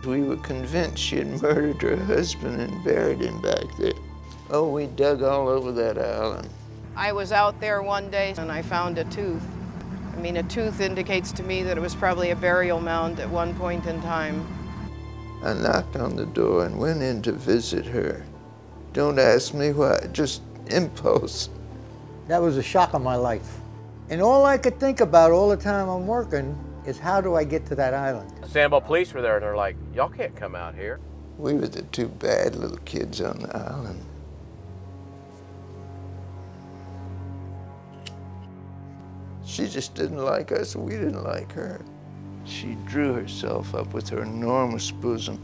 We were convinced she had murdered her husband and buried him back there. Oh, we dug all over that island. I was out there one day and I found a tooth. I mean, a tooth indicates to me that it was probably a burial mound at one point in time. I knocked on the door and went in to visit her. Don't ask me why, just impulse. That was a shock of my life. And all I could think about all the time I'm working is how do I get to that island? Sandoval police were there and they're like, y'all can't come out here. We were the two bad little kids on the island. She just didn't like us, and we didn't like her. She drew herself up with her enormous bosom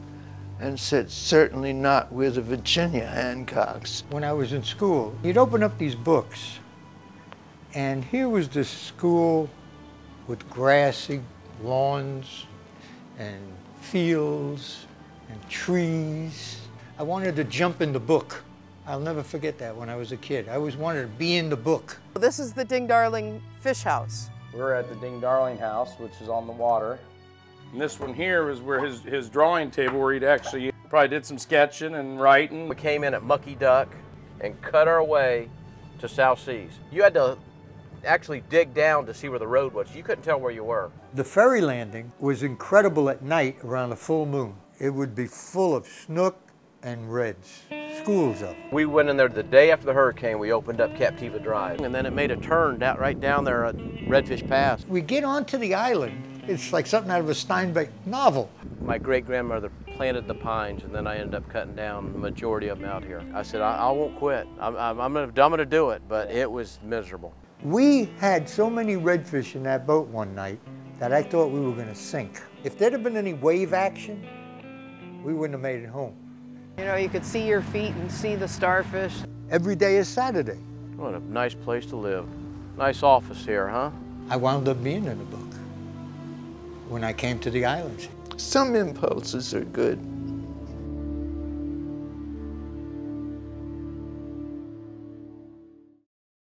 and said, certainly not with the Virginia Hancocks. When I was in school, you'd open up these books, and here was this school with grassy lawns and fields and trees. I wanted to jump in the book. I'll never forget that when I was a kid. I always wanted to be in the book. This is the Ding Darling Fish House. We're at the Ding Darling house, which is on the water. And this one here is where his drawing table, where he'd actually probably did some sketching and writing. We came in at Mucky Duck and cut our way to South Seas. You had to actually dig down to see where the road was. You couldn't tell where you were. The ferry landing was incredible at night around a full moon. It would be full of snook and reds, schools of them. We went in there the day after the hurricane. We opened up Captiva Drive. And then it made a turn right down there at Redfish Pass. We get onto the island. It's like something out of a Steinbeck novel. My great-grandmother planted the pines, and then I ended up cutting down the majority of them out here. I said, I won't quit. I'm gonna do it, but it was miserable. We had so many redfish in that boat one night that I thought we were gonna sink. If there'd have been any wave action, we wouldn't have made it home. You know, you could see your feet and see the starfish. Every day is Saturday. What a nice place to live. Nice office here, huh? I wound up being in the book when I came to the islands. Some impulses are good.